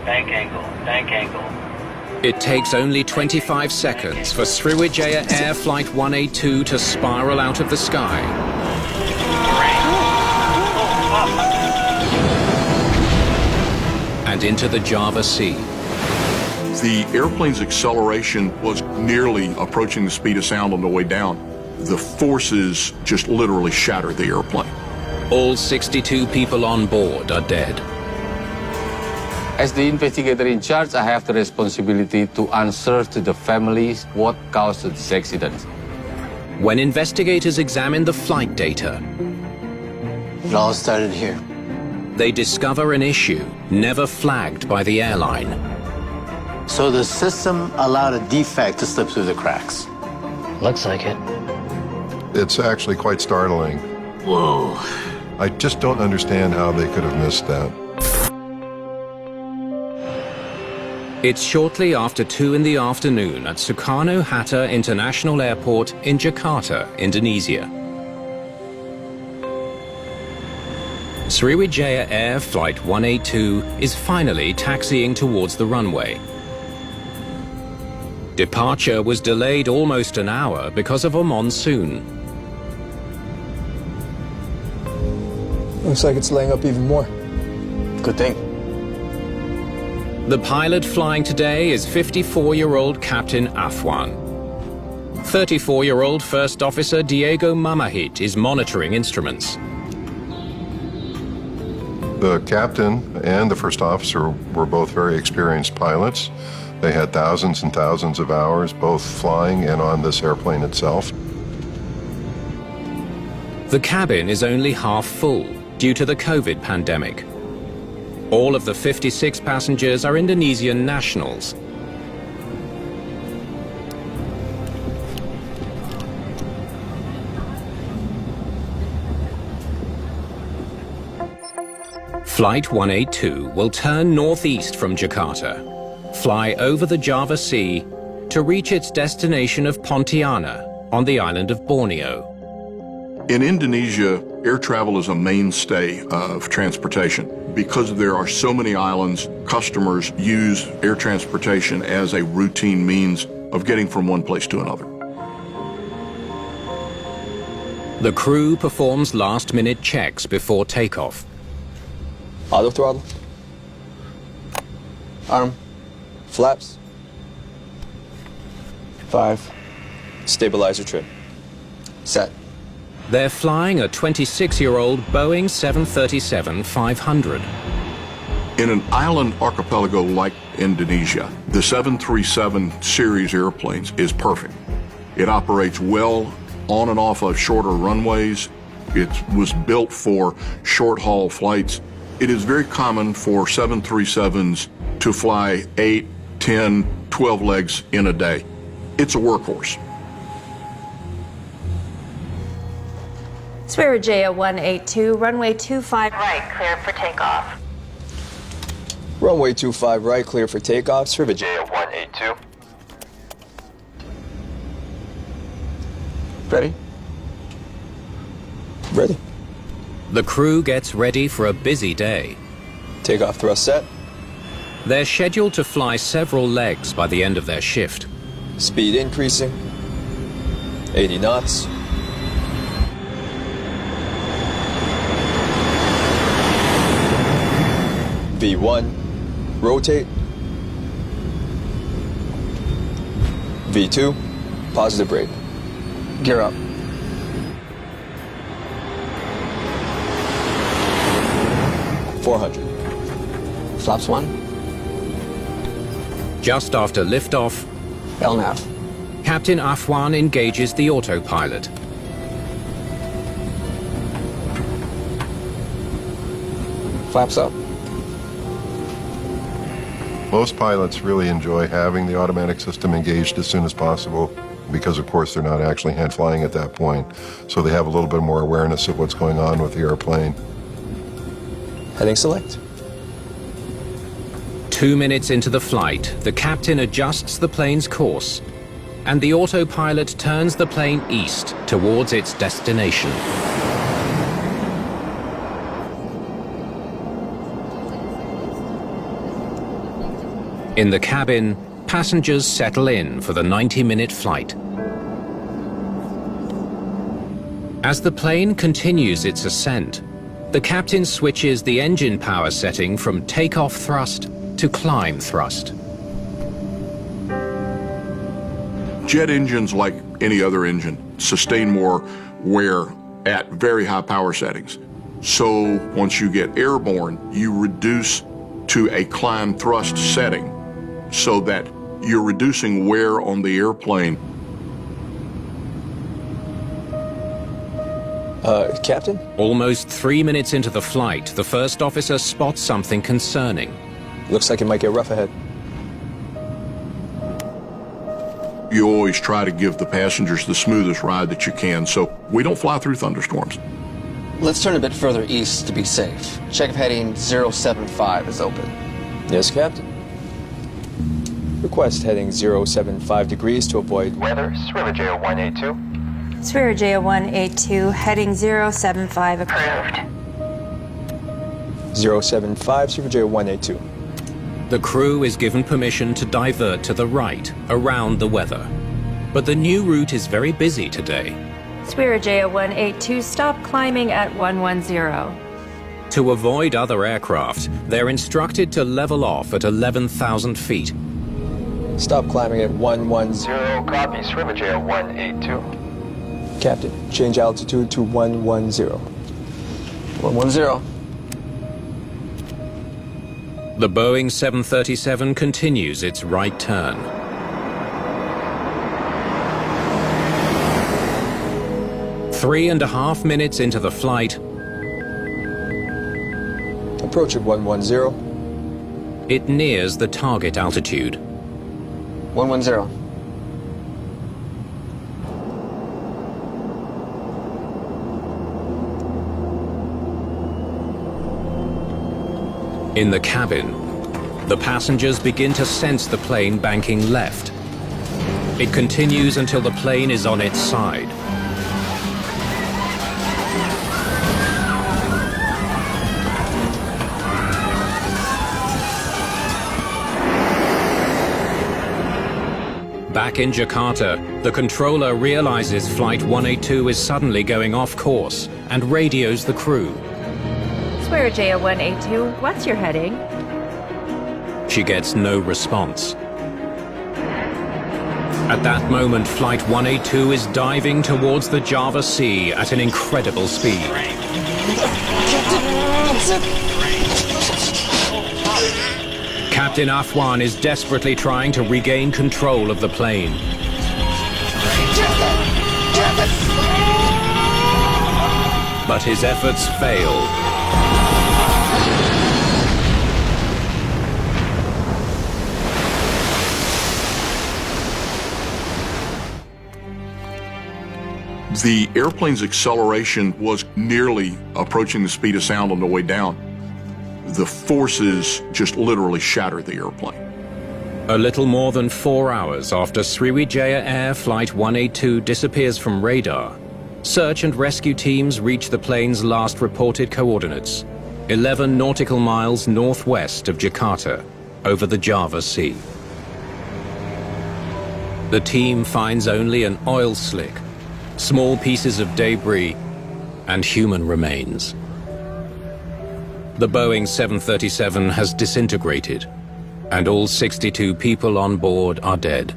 bank angle, bank angle. It takes only 25 seconds for Sriwijaya Air Flight 182 to spiral out of the sky and into the Java Sea. The airplane's acceleration was nearly approaching the speed of sound on the way down. The forces just literally shattered the airplane. All 62 people on board are dead. As the investigator in charge, I have the responsibility to answer to the families what caused this accident. When investigators examine the flight data, It all started here. they discover an issue never flagged by the airline. So the system allowed a defect to slip through the cracks. Looks like it. It's actually quite startling. Whoa. I just don't understand how they could have missed that. It's shortly after 2 in the afternoon at Soekarno-Hatta International Airport in Jakarta, Indonesia. Sriwijaya Air Flight 182 is finally taxiing towards the runway. Departure was delayed almost an hour because of a monsoon. Looks like it's laying up even more. Good thing. The pilot flying today is 54-year-old Captain Afwan. 34-year-old First Officer Diego Mamahit is monitoring instruments. The captain and the first officer were both very experienced pilots. They had thousands and thousands of hours, both flying and on this airplane itself. The cabin is only half full due to the COVID pandemic. All of the 56 passengers are Indonesian nationals. Flight 182 will turn northeast from Jakarta, fly over the Java Sea to reach its destination of Pontianak on the island of Borneo. In Indonesia, air travel is a mainstay of transportation. Because there are so many islands, customers use air transportation as a routine means of getting from one place to another. The crew performs last-minute checks before takeoff. Auto throttle. Arm. Flaps. 5. Stabilizer trip. Set. They're flying a 26-year-old Boeing 737-500. In an island archipelago like Indonesia, the 737 series airplanes is perfect. It operates well on and off of shorter runways. It was built for short-haul flights. It is very common for 737s to fly 8, 10, 12 legs in a day. It's a workhorse. Sriwijaya 182, runway 25 right, clear for takeoff. Runway 25 right, clear for takeoff. Sriwijaya 182. Ready? Ready. The crew gets ready for a busy day. Takeoff thrust set. They're scheduled to fly several legs by the end of their shift. Speed increasing. 80 knots. V1, rotate. V2, positive brake. Gear up. Flaps 1. Just after liftoff, LNAV. Captain Afwan engages the autopilot. Flaps up. Most pilots really enjoy having the automatic system engaged as soon as possible because, of course, they're not actually hand flying at that point. So they have a little bit more awareness of what's going on with the airplane. Heading select. 2 minutes into the flight, the captain adjusts the plane's course, and the autopilot turns the plane east towards its destination. In the cabin, passengers settle in for the 90-minute flight. As the plane continues its ascent, the captain switches the engine power setting from takeoff thrust to climb thrust. Jet engines, like any other engine, sustain more wear at very high power settings. So once you get airborne, you reduce to a climb thrust setting so that you're reducing wear on the airplane. Captain? Almost 3 minutes into the flight, the first officer spots something concerning. Looks like it might get rough ahead. You always try to give the passengers the smoothest ride that you can, so we don't fly through thunderstorms. Let's turn a bit further east to be safe. Check if heading 075 is open. Yes, Captain. Request heading 075 degrees to avoid Weather, Sriwijaya 182. Sriwijaya 182, heading 075 approved. 075, Sriwijaya 182. The crew is given permission to divert to the right, around the weather. But the new route is very busy today. Sriwijaya 182, stop climbing at 110. To avoid other aircraft, they're instructed to level off at 11,000 feet. Stop climbing at 110. Copy, Sriwijaya 182. Captain, change altitude to 110. 110. The Boeing 737 continues its right turn. Three and a half minutes into the flight, Approach at 110. it nears the target altitude. 110. In the cabin, the passengers begin to sense the plane banking left. It continues until the plane is on its side. Back in Jakarta, the controller realizes Flight 182 is suddenly going off course and radios the crew. Sriwijaya 182, what's your heading? She gets no response. At that moment, Flight 182 is diving towards the Java Sea at an incredible speed. Captain Afwan is desperately trying to regain control of the plane. But his efforts fail. The airplane's acceleration was nearly approaching the speed of sound on the way down. The forces just literally shattered the airplane. A little more than 4 hours after Sriwijaya Air Flight 182 disappears from radar, search and rescue teams reach the plane's last reported coordinates, 11 nautical miles northwest of Jakarta, over the Java Sea. The team finds only an oil slick, small pieces of debris, and human remains. The Boeing 737 has disintegrated, and all 62 people on board are dead.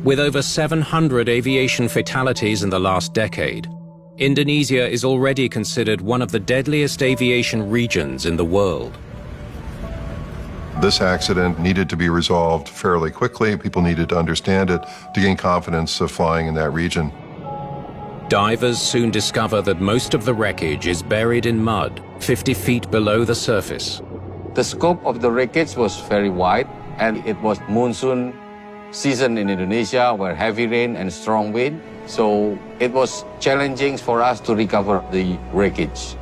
With over 700 aviation fatalities in the last decade, Indonesia is already considered one of the deadliest aviation regions in the world. This accident needed to be resolved fairly quickly. People needed to understand it to gain confidence of flying in that region. Divers soon discover that most of the wreckage is buried in mud 50 feet below the surface. The scope of the wreckage was very wide, and it was monsoon season in Indonesia, where heavy rain and strong wind. So it was challenging for us to recover the wreckage.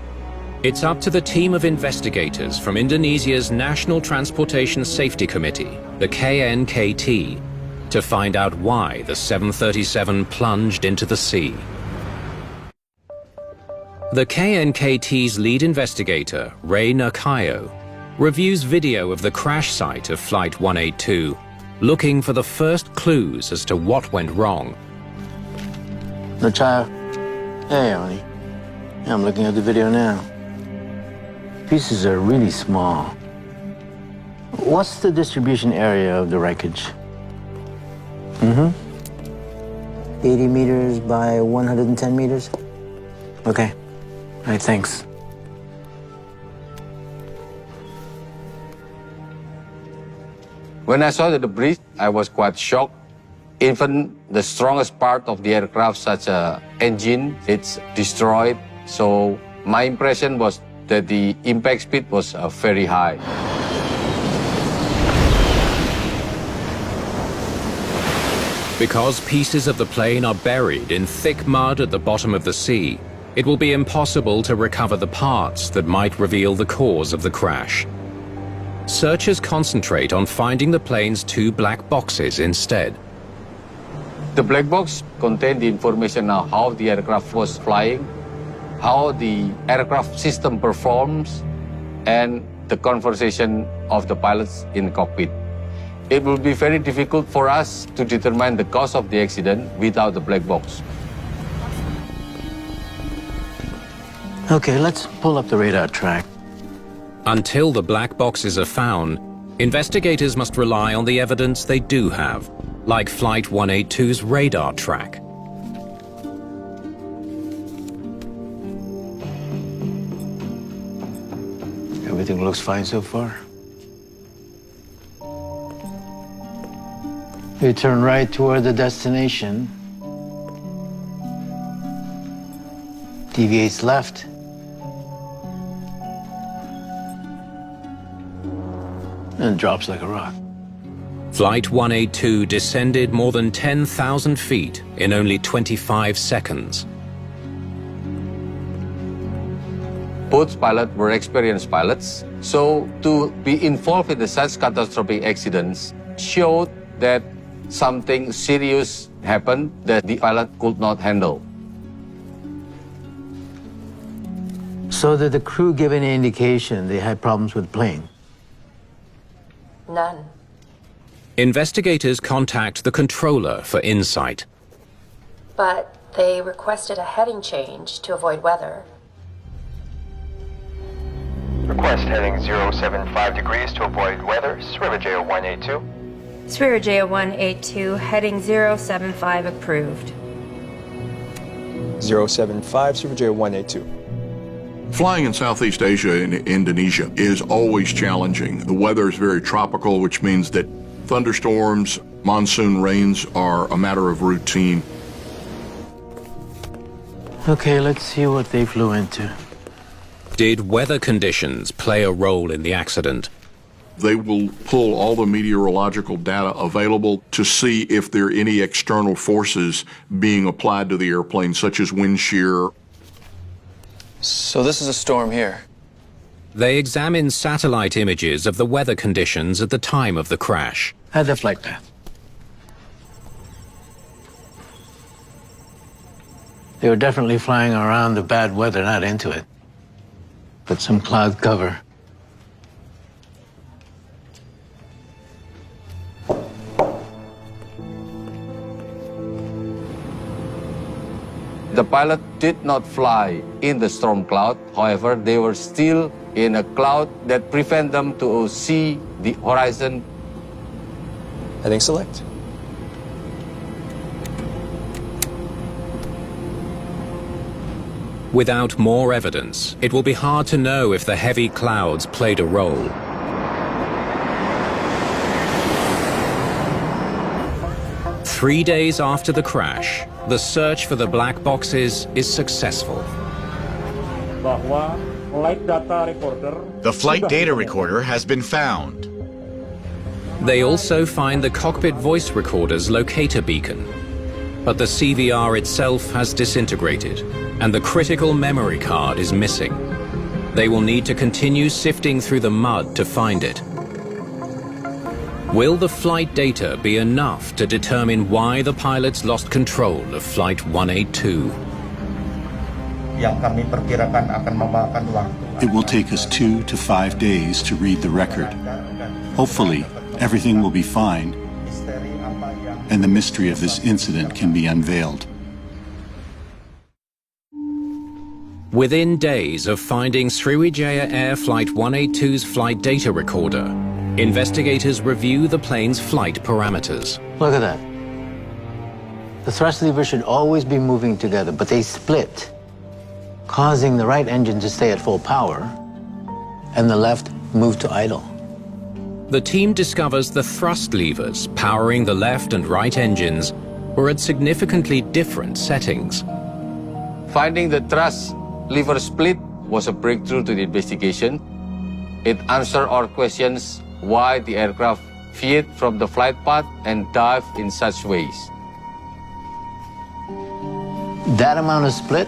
It's up to the team of investigators from Indonesia's National Transportation Safety Committee, the KNKT, to find out why the 737 plunged into the sea. The KNKT's lead investigator, Ray Nakayo, reviews video of the crash site of Flight 182, looking for the first clues as to what went wrong. No child. Hey, honey. Yeah, I'm looking at the video now. Pieces are really small. What's the distribution area of the wreckage? 80 meters by 110 meters? Okay. All right, thanks. When I saw the debris, I was quite shocked. Even the strongest part of the aircraft, such as engine, it's destroyed. So my impression was that the impact speed was very high. Because pieces of the plane are buried in thick mud at the bottom of the sea, it will be impossible to recover the parts that might reveal the cause of the crash. Searchers concentrate on finding the plane's 2 black boxes instead. The black box contained the information on how the aircraft was flying, how the aircraft system performs, and the conversation of the pilots in the cockpit. It will be very difficult for us to determine the cause of the accident without the black box. Okay, let's pull up the radar track. Until the black boxes are found, investigators must rely on the evidence they do have, like Flight 182's radar track. Everything looks fine so far. You turn right toward the destination. Deviates left. And drops like a rock. Flight 182 descended more than 10,000 feet in only 25 seconds. Both pilots were experienced pilots, so to be involved in such catastrophic accidents showed that something serious happened that the pilot could not handle. So did the crew give any indication they had problems with the plane? None. Investigators contact the controller for insight. But they requested a heading change to avoid weather. Request heading 075 degrees to avoid weather. Srivijaya 182. Srivijaya 182, heading 075 approved. 075, Srivijaya 182. Flying in Southeast Asia and Indonesia is always challenging. The weather is very tropical, which means that thunderstorms, monsoon rains are a matter of routine. Okay, let's see what they flew into. Did weather conditions play a role in the accident? They will pull all the meteorological data available to see if there are any external forces being applied to the airplane, such as wind shear. So this is a storm here. They examine satellite images of the weather conditions at the time of the crash. Had the flight path. They were definitely flying around the bad weather, not into it. But some cloud cover. The pilot did not fly in the storm cloud. However, they were still in a cloud that prevent them to see the horizon. Heading select. Without more evidence, it will be hard to know if the heavy clouds played a role. Three days after the crash, the search for the black boxes is successful. The flight data recorder has been found. They also find the cockpit voice recorder's locator beacon. But the CVR itself has disintegrated, and the critical memory card is missing. They will need to continue sifting through the mud to find it. Will the flight data be enough to determine why the pilots lost control of Flight 182? Yang kami perkirakan akan memakan waktu It will take us 2 to 5 days to read the record. Hopefully, everything will be fine, and the mystery of this incident can be unveiled. Within days of finding Sriwijaya Air Flight 182's flight data recorder, investigators review the plane's flight parameters. Look at that. The thrust levers should always be moving together, but they split, causing the right engine to stay at full power and the left move to idle. The team discovers the thrust levers powering the left and right engines were at significantly different settings. Finding the thrust lever split was a breakthrough to the investigation. It answered our questions why the aircraft veered from the flight path and dived in such ways. That amount of split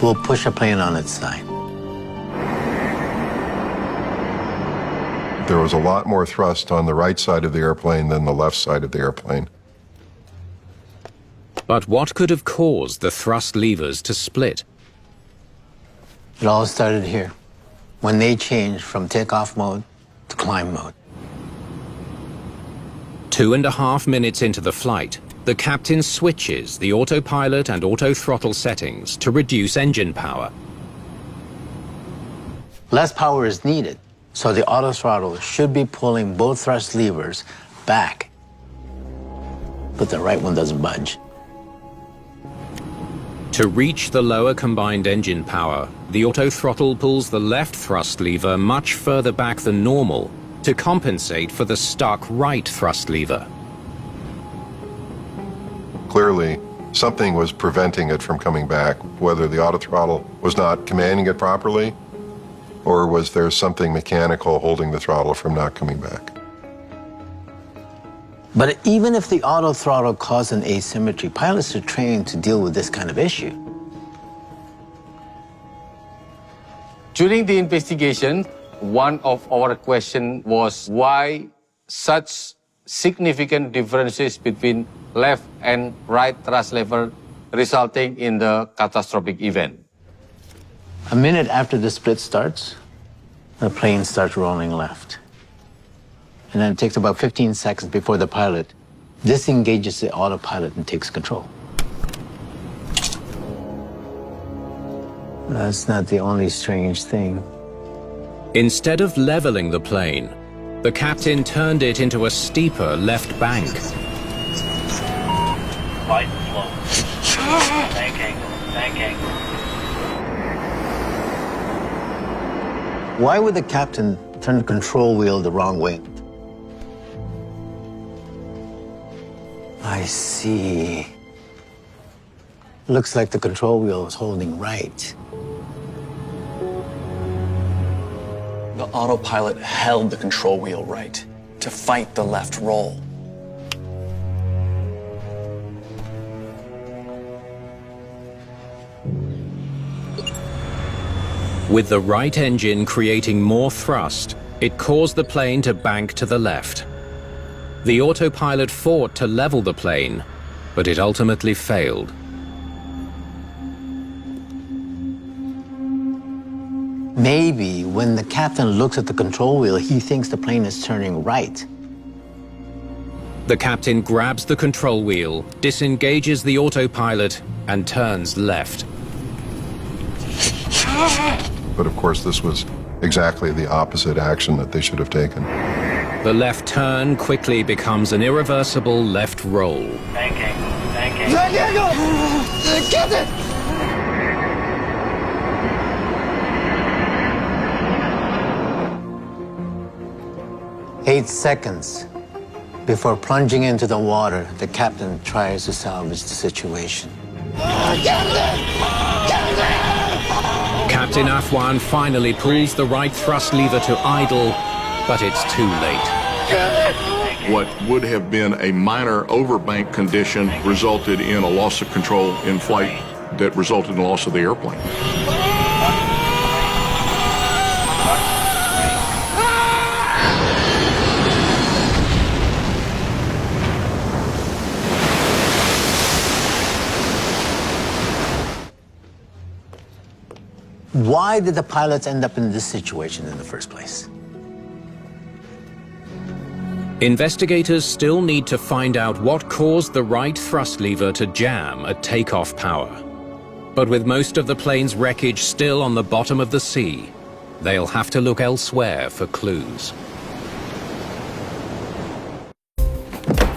will push a plane on its side. There was a lot more thrust on the right side of the airplane than the left side of the airplane. But what could have caused the thrust levers to split? It all started here, when they changed from takeoff mode to climb mode. 2.5 minutes into the flight, the captain switches the autopilot and auto throttle settings to reduce engine power. Less power is needed, so the auto throttle should be pulling both thrust levers back. But the right one doesn't budge. To reach the lower combined engine power, the auto throttle pulls the left thrust lever much further back than normal to compensate for the stuck right thrust lever. Clearly, something was preventing it from coming back, whether the auto throttle was not commanding it properly, or was there something mechanical holding the throttle from not coming back? But even if the auto throttle caused an asymmetry, pilots are trained to deal with this kind of issue. During the investigation, one of our questions was why such significant differences between left and right thrust lever resulting in the catastrophic event. A minute after the split starts, the plane starts rolling left. And then it takes about 15 seconds before the pilot disengages the autopilot and takes control. That's not the only strange thing. Instead of leveling the plane, the captain turned it into a steeper left bank. Light and slow. Bank angle, bank angle. Why would the captain turn the control wheel the wrong way? I see. Looks like the control wheel is holding right. The autopilot held the control wheel right to fight the left roll. With the right engine creating more thrust, it caused the plane to bank to the left. The autopilot fought to level the plane, but it ultimately failed. Maybe when the captain looks at the control wheel, he thinks the plane is turning right. The captain grabs the control wheel, disengages the autopilot, and turns left. But of course, this was exactly the opposite action that they should have taken. The left turn quickly becomes an irreversible left roll. Bank angle, bank angle. Bank angle! Captain! 8 seconds before plunging into the water, the captain tries to salvage the situation. Captain Afwan finally pulls the right thrust lever to idle, but it's too late. What would have been a minor overbank condition resulted in a loss of control in flight that resulted in loss of the airplane. Why did the pilots end up in this situation in the first place? Investigators still need to find out what caused the right thrust lever to jam at takeoff power. But with most of the plane's wreckage still on the bottom of the sea, they'll have to look elsewhere for clues.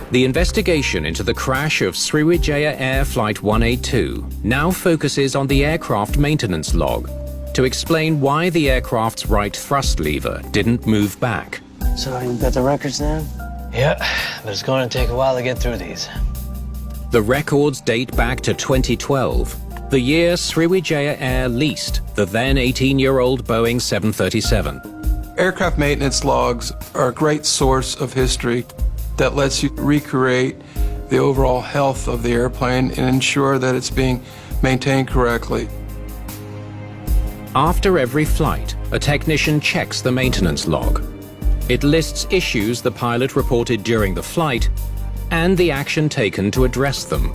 The investigation into the crash of Sriwijaya Air Flight 182 now focuses on the aircraft maintenance log to explain why the aircraft's right thrust lever didn't move back. So you got the records now? Yeah, but it's going to take a while to get through these. The records date back to 2012, the year Sriwijaya Air leased the then 18-year-old Boeing 737. Aircraft maintenance logs are a great source of history that lets you recreate the overall health of the airplane and ensure that it's being maintained correctly. After every flight, a technician checks the maintenance log. It lists issues the pilot reported during the flight and the action taken to address them.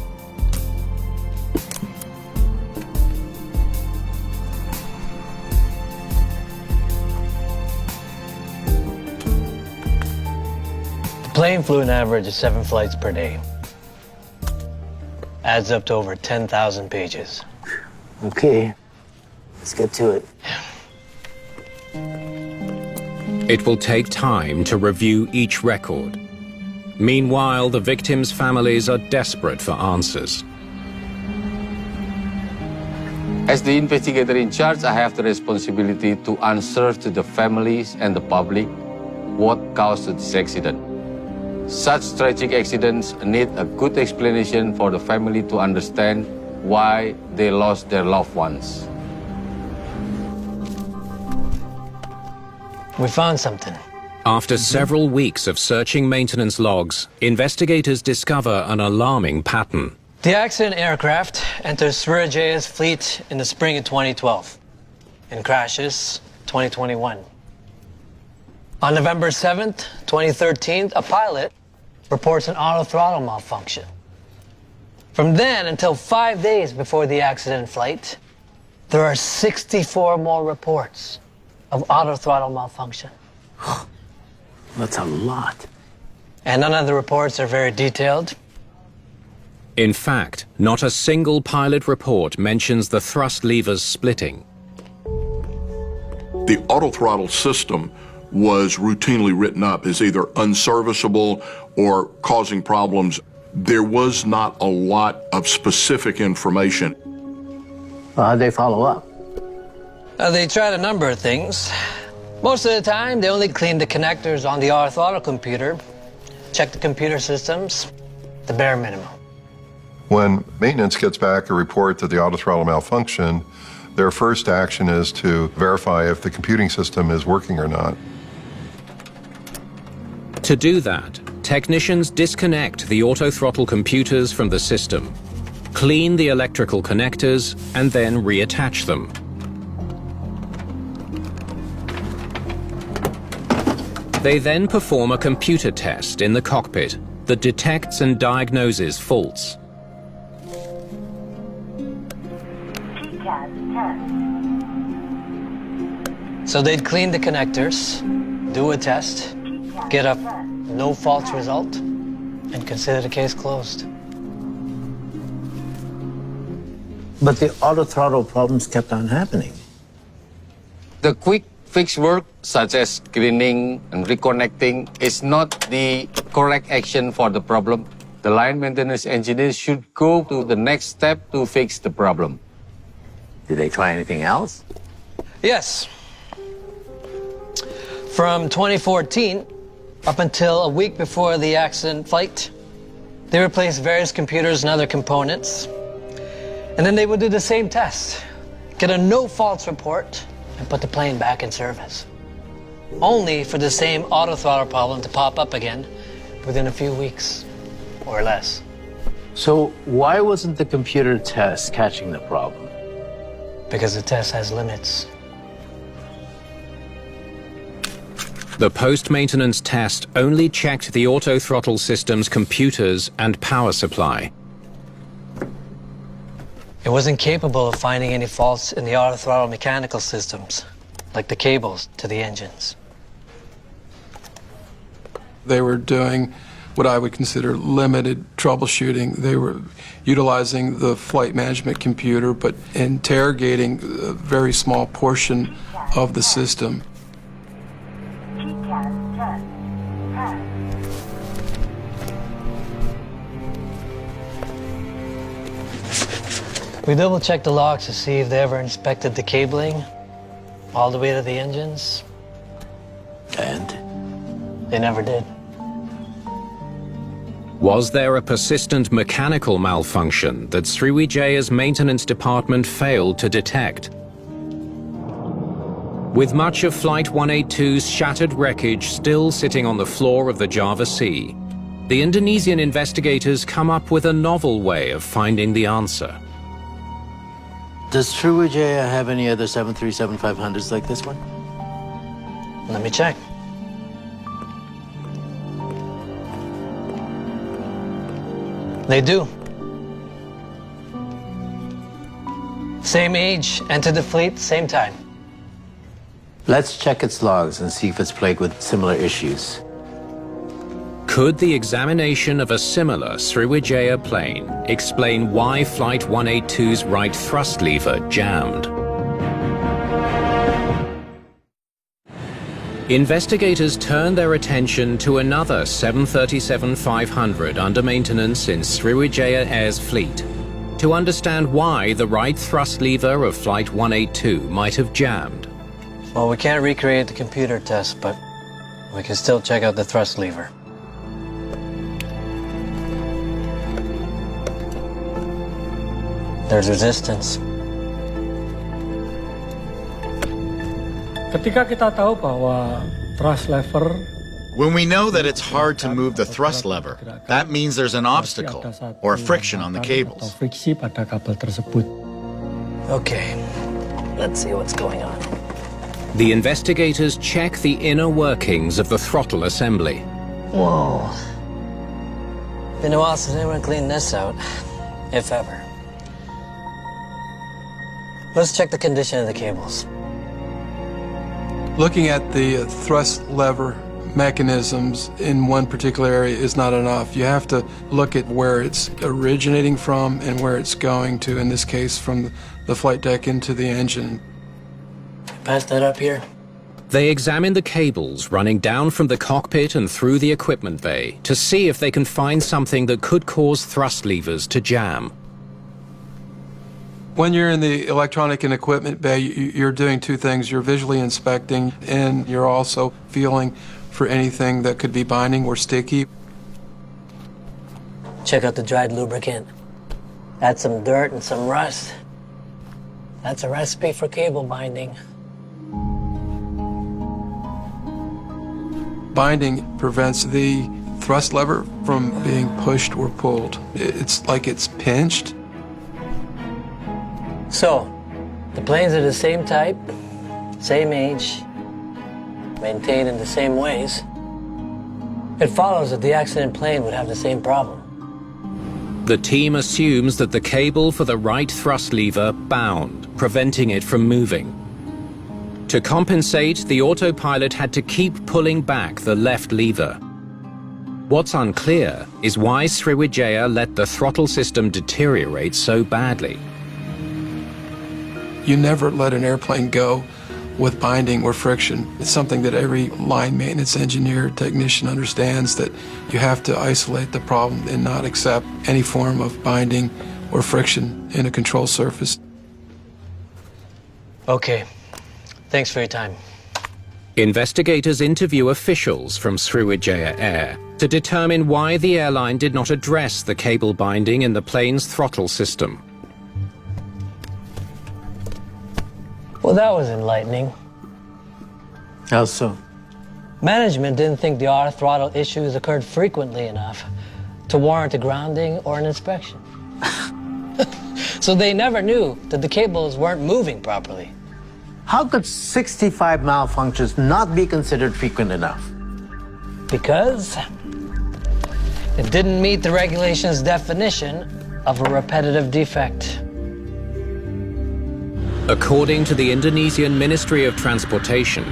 The plane flew an average of 7 flights per day. Adds up to over 10,000 pages. Okay, let's get to it. It will take time to review each record. Meanwhile, the victims' families are desperate for answers. As the investigator in charge, I have the responsibility to answer to the families and the public what caused this accident. Such tragic accidents need a good explanation for the family to understand why they lost their loved ones. We found something. After several weeks of searching maintenance logs, investigators discover an alarming pattern. The accident aircraft enters Srivijaya's fleet in the spring of 2012 and crashes 2021. On November 7th, 2013, a pilot reports an auto throttle malfunction. From then until 5 days before the accident flight, there are 64 more reports of auto throttle malfunction. That's a lot. And none of the reports are very detailed. In fact, not a single pilot report mentions the thrust levers splitting. The autothrottle system was routinely written up as either unserviceable or causing problems. There was not a lot of specific information. How'd they follow up? They tried a number of things. Most of the time, they only cleaned the connectors on the auto throttle computer, checked the computer systems, the bare minimum. When maintenance gets back a report that the autothrottle malfunctioned, their first action is to verify if the computing system is working or not. To do that, technicians disconnect the autothrottle computers from the system, clean the electrical connectors, and then reattach them. They then perform a computer test in the cockpit that detects and diagnoses faults. So they'd clean the connectors, do a test, get a no faults result, and consider the case closed. But the autothrottle problems kept on happening. The quick fix work, such as cleaning and reconnecting, is not the correct action for the problem. The line maintenance engineers should go to the next step to fix the problem. Did they try anything else? Yes. From 2014 up until a week before the accident flight, they replaced various computers and other components. And then they would do the same test, get a no faults report, and put the plane back in service. Only for the same autothrottle problem to pop up again within a few weeks or less. So why wasn't the computer test catching the problem? Because the test has limits. The post-maintenance test only checked the autothrottle system's computers and power supply. It wasn't capable of finding any faults in the auto-throttle mechanical systems, like the cables to the engines. They were doing what I would consider limited troubleshooting. They were utilizing the flight management computer, but interrogating a very small portion of the system. We double-checked the logs to see if they ever inspected the cabling all the way to the engines. And? They never did. Was there a persistent mechanical malfunction that Sriwijaya's maintenance department failed to detect? With much of Flight 182's shattered wreckage still sitting on the floor of the Java Sea, the Indonesian investigators come up with a novel way of finding the answer. Does Sriwijaya have any other 737-500s like this one? Let me check. They do. Same age, entered the fleet, same time. Let's check its logs and see if it's plagued with similar issues. Could the examination of a similar Sriwijaya plane explain why Flight 182's right thrust lever jammed? Investigators turned their attention to another 737-500 under maintenance in Sriwijaya Air's fleet to understand why the right thrust lever of Flight 182 might have jammed. Well, we can't recreate the computer test, but we can still check out the thrust lever. There's resistance. Ketika kita tahu bahwa thrust lever, when we know that it's hard to move the thrust lever, that means there's an obstacle or friction on the cables. friksi pada kabel tersebut. Okay, let's see what's going on. The investigators check the inner workings of the throttle assembly. Whoa. Been a while since anyone cleaned this out, if ever. Let's check the condition of the cables. Looking at the thrust lever mechanisms in one particular area is not enough. You have to look at where it's originating from and where it's going to, in this case, from the flight deck into the engine. Pass that up here. They examine the cables running down from the cockpit and through the equipment bay to see if they can find something that could cause thrust levers to jam. When you're in the electronic and equipment bay, you're doing two things. You're visually inspecting, and you're also feeling for anything that could be binding or sticky. Check out the dried lubricant. Add some dirt and some rust. That's a recipe for cable binding. Binding prevents the thrust lever from being pushed or pulled. It's like it's pinched. So, the planes are the same type, same age, maintained in the same ways. It follows that the accident plane would have the same problem. The team assumes that the cable for the right thrust lever bound, preventing it from moving. To compensate, the autopilot had to keep pulling back the left lever. What's unclear is why Sriwijaya let the throttle system deteriorate so badly. You never let an airplane go with binding or friction. It's something that every line maintenance engineer, technician understands, that you have to isolate the problem and not accept any form of binding or friction in a control surface. Okay, thanks for your time. Investigators interview officials from Sriwijaya Air to determine why the airline did not address the cable binding in the plane's throttle system. Well, that was enlightening. How so? Management didn't think the auto throttle issues occurred frequently enough to warrant a grounding or an inspection. So they never knew that the cables weren't moving properly. How could 65 malfunctions not be considered frequent enough? Because it didn't meet the regulation's definition of a repetitive defect. According to the Indonesian Ministry of Transportation,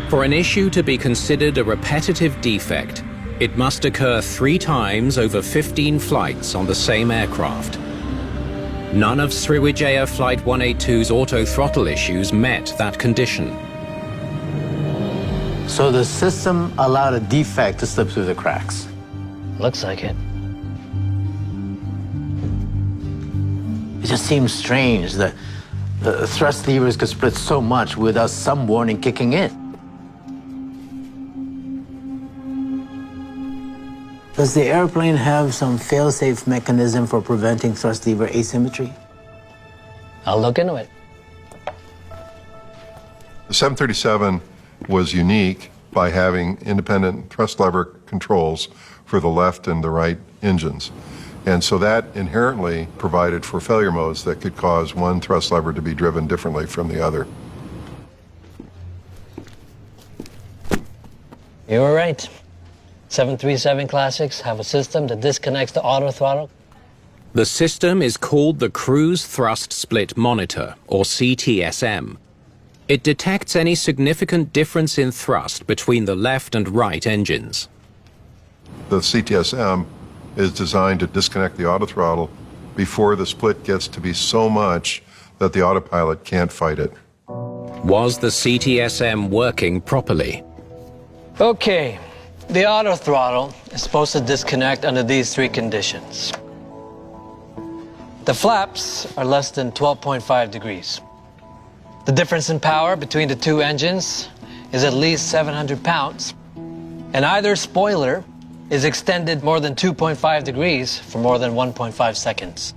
for an issue to be considered a repetitive defect, it must occur 3 times over 15 flights on the same aircraft. None of Sriwijaya Flight 182's auto-throttle issues met that condition. So the system allowed a defect to slip through the cracks? Looks like it. It just seems strange that the thrust levers could split so much without some warning kicking in. Does the airplane have some fail-safe mechanism for preventing thrust lever asymmetry? I'll look into it. The 737 was unique by having independent thrust lever controls for the left and the right engines. And so that inherently provided for failure modes that could cause one thrust lever to be driven differently from the other. You were right. 737 Classics have a system that disconnects the auto throttle. The system is called the Cruise Thrust Split Monitor, or CTSM. It detects any significant difference in thrust between the left and right engines. The CTSM is designed to disconnect the autothrottle before the split gets to be so much that the autopilot can't fight it. Was the CTSM working properly? Okay, the auto throttle is supposed to disconnect under these 3 conditions. The flaps are less than 12.5 degrees. The difference in power between the 2 engines is at least 700 pounds, and either spoiler is extended more than 2.5 degrees for more than 1.5 seconds.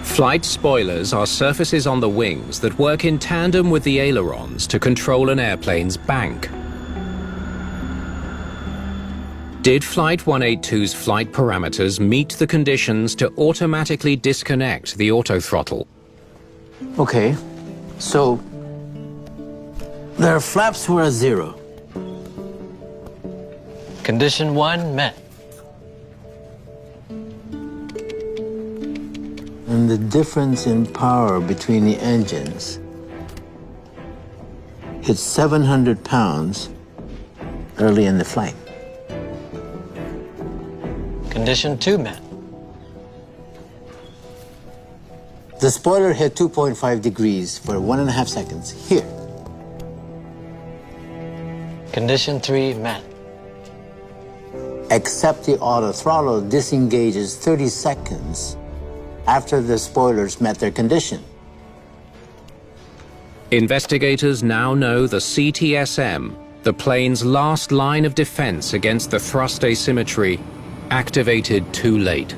Flight spoilers are surfaces on the wings that work in tandem with the ailerons to control an airplane's bank. Did Flight 182's flight parameters meet the conditions to automatically disconnect the autothrottle? Okay, so their flaps were at 0. Condition 1 met. And the difference in power between the engines, it's 700 pounds early in the flight. Condition 2 met. The spoiler hit 2.5 degrees for 1.5 seconds here. Condition 3 met. Except the auto throttle disengages 30 seconds after the spoilers met their condition. Investigators now know the CTSM, the plane's last line of defense against the thrust asymmetry, activated too late.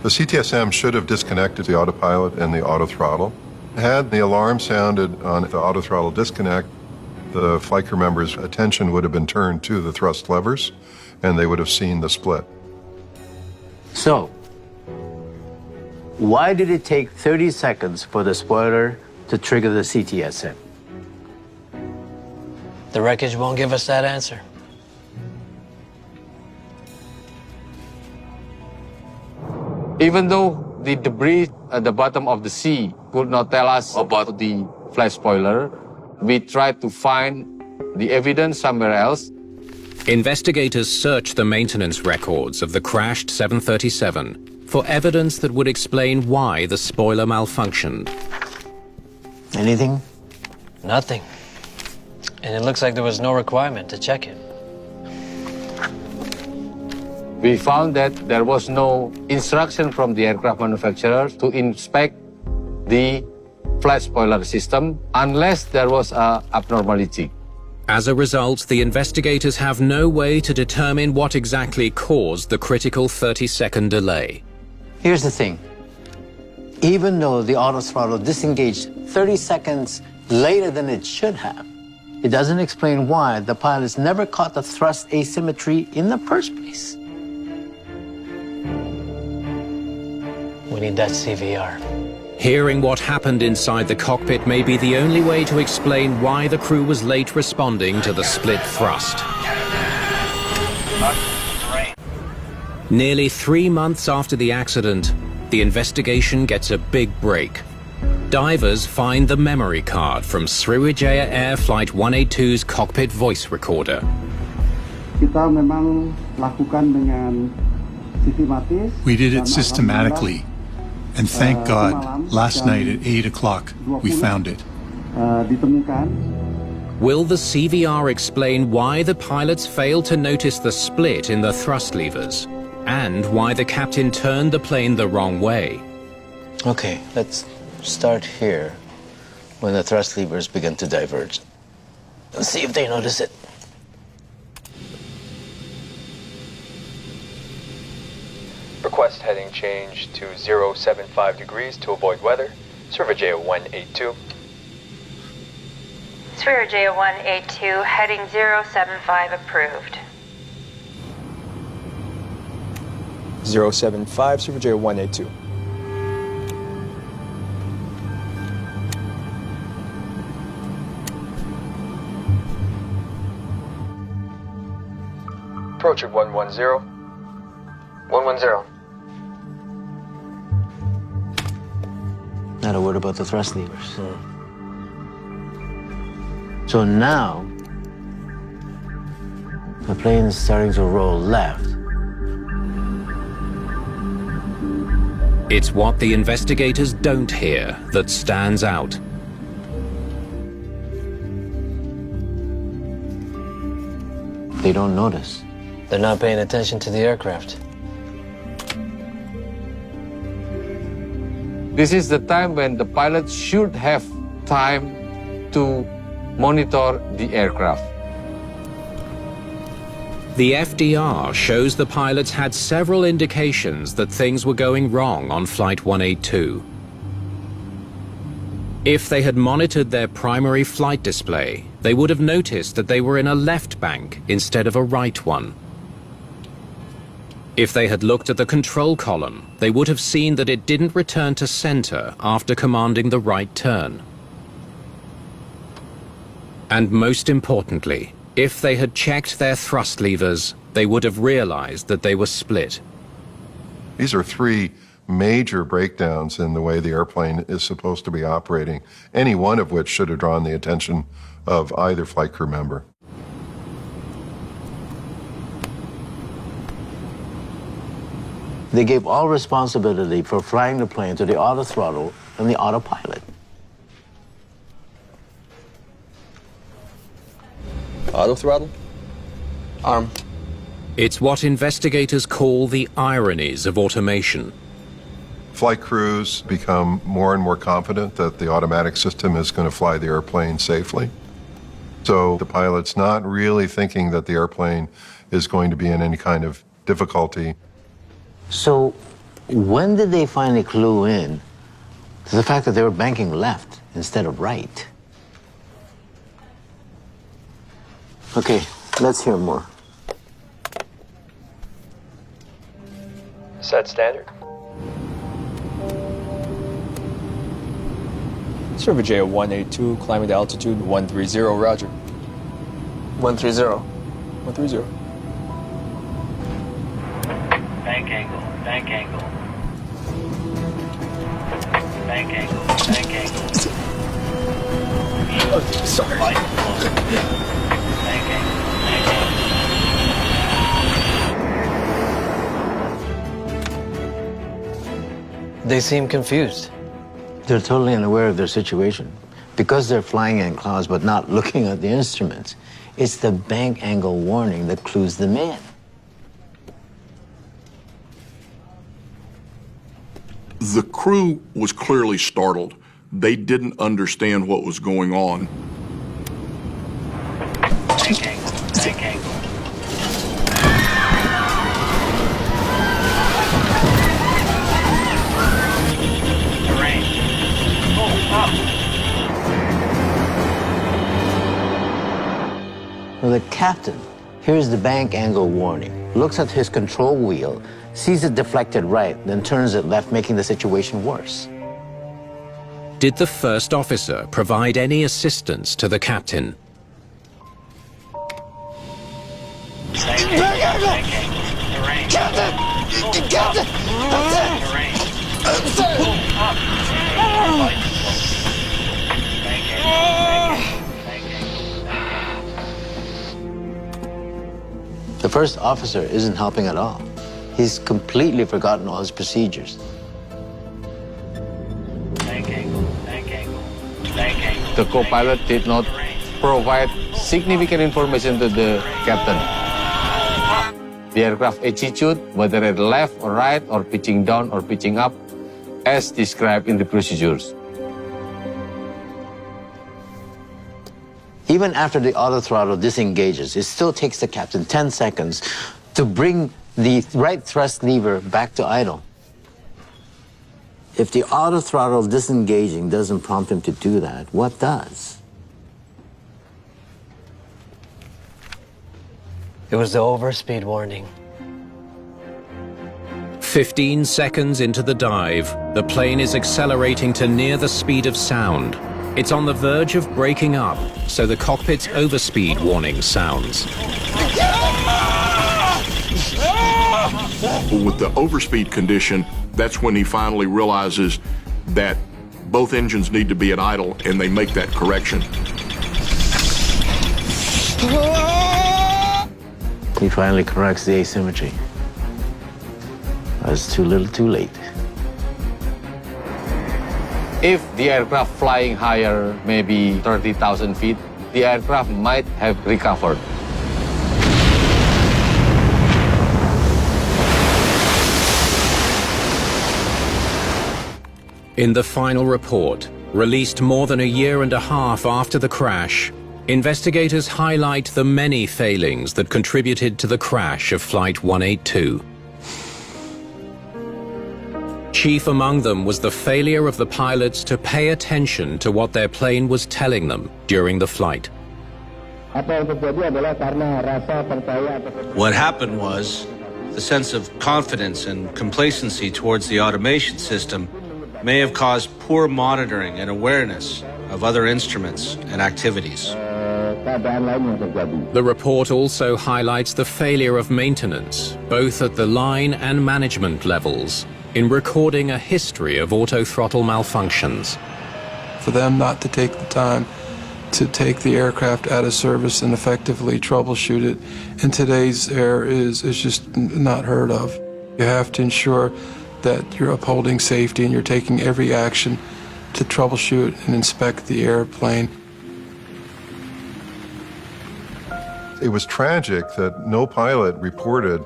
The CTSM should have disconnected the autopilot and the autothrottle. Had the alarm sounded on the autothrottle disconnect, the flight crew members' attention would have been turned to the thrust levers, and they would have seen the split. So, why did it take 30 seconds for the spoiler to trigger the CTSM? The wreckage won't give us that answer. Even though the debris at the bottom of the sea could not tell us about the flash spoiler, we tried to find the evidence somewhere else. Investigators searched the maintenance records of the crashed 737 for evidence that would explain why the spoiler malfunctioned. Anything? Nothing. And it looks like there was no requirement to check it. We found that there was no instruction from the aircraft manufacturer to inspect the flash spoiler system unless there was an abnormality. As a result, the investigators have no way to determine what exactly caused the critical 30-second delay. Here's the thing. Even though the autothrottle disengaged 30 seconds later than it should have, it doesn't explain why the pilots never caught the thrust asymmetry in the first place. We need that CVR. Hearing what happened inside the cockpit may be the only way to explain why the crew was late responding to the split thrust. Nearly 3 months after the accident, the investigation gets a big break. Divers find the memory card from Sriwijaya Air Flight 182's cockpit voice recorder. We did it systematically, and thank God, last night at 8 o'clock, we found it. Will the CVR explain why the pilots failed to notice the split in the thrust levers, and why the captain turned the plane the wrong way? Okay, let's start here when the thrust levers begin to diverge. Let's see if they notice it. Request heading change to 075 degrees to avoid weather. Sriwijaya 182. Sriwijaya 182, heading 075 approved. 075, Sriwijaya 182. Approach at 110. 110. Not a word about the thrust levers. So now, the plane is starting to roll left. It's what the investigators don't hear that stands out. They don't notice. They're not paying attention to the aircraft. This is the time when the pilots should have time to monitor the aircraft. The FDR shows the pilots had several indications that things were going wrong on Flight 182. If they had monitored their primary flight display, they would have noticed that they were in a left bank instead of a right one. If they had looked at the control column, they would have seen that it didn't return to center after commanding the right turn. And most importantly, if they had checked their thrust levers, they would have realized that they were split. These are three major breakdowns in the way the airplane is supposed to be operating, any one of which should have drawn the attention of either flight crew member. They gave all responsibility for flying the plane to the auto throttle and the autopilot. Auto throttle? Arm. It's what investigators call the ironies of automation. Flight crews become more and more confident that the automatic system is going to fly the airplane safely. So the pilot's not really thinking that the airplane is going to be in any kind of difficulty. So when did they finally clue in to the fact that they were banking left instead of right? Okay, let's hear more. Set standard. Sriwijaya 182, climbing to altitude 130, roger. 130. 130. Bank angle, bank angle. Bank angle, bank angle. Oh, sorry. Bank angle, bank angle. They seem confused. They're totally unaware of their situation. Because they're flying in clouds but not looking at the instruments, it's the bank angle warning that clues them in. The crew was clearly startled. They didn't understand what was going on. Bank angle, bank angle. Terrain. Oh, up. Well, the captain hears the bank angle warning, looks at his control wheel, sees it deflected right, then turns it left, making the situation worse. Did the first officer provide any assistance to the captain? Bank angle, bank angle. Terrain. Captain! Oh, Captain! up. Terrain. The first officer isn't helping at all. He's completely forgotten all his procedures. The co-pilot did not provide significant information to the captain. The aircraft attitude, whether at left or right, or pitching down or pitching up, as described in the procedures. Even after the auto throttle disengages, it still takes the captain 10 seconds to bring the right thrust lever back to idle. If the auto throttle disengaging doesn't prompt him to do that, what does? It was the overspeed warning. 15 seconds into the dive, the plane is accelerating to near the speed of sound. It's on the verge of breaking up, so the cockpit's overspeed warning sounds. With the overspeed condition, that's when he finally realizes that both engines need to be at idle, and they make that correction. He finally corrects the asymmetry. It's too little, too late. If the aircraft flying higher, maybe 30,000 feet, the aircraft might have recovered. In the final report, released more than a year and a half after the crash, investigators highlight the many failings that contributed to the crash of Flight 182. Chief among them was the failure of the pilots to pay attention to what their plane was telling them during the flight. What happened was the sense of confidence and complacency towards the automation system may have caused poor monitoring and awareness of other instruments and activities. The report also highlights the failure of maintenance, both at the line and management levels, in recording a history of auto-throttle malfunctions. For them not to take the time to take the aircraft out of service and effectively troubleshoot it in today's era is just not heard of. You have to ensure that you're upholding safety and you're taking every action to troubleshoot and inspect the airplane. It was tragic that no pilot reported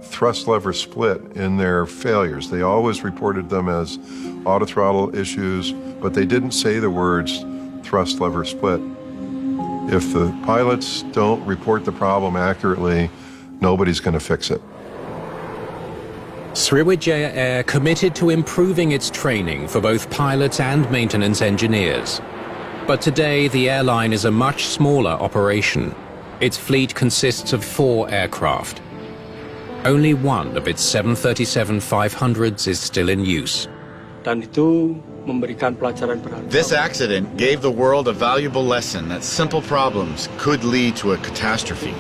thrust lever split in their failures. They always reported them as autothrottle issues, but they didn't say the words thrust lever split. If the pilots don't report the problem accurately, nobody's going to fix it. Sriwijaya Air committed to improving its training for both pilots and maintenance engineers. But today, the airline is a much smaller operation. Its fleet consists of 4 aircraft. Only one of its 737-500s is still in use. This accident gave the world a valuable lesson that simple problems could lead to a catastrophe.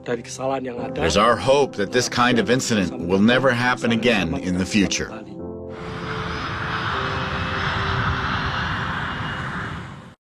There's our hope that this kind of incident will never happen again in the future.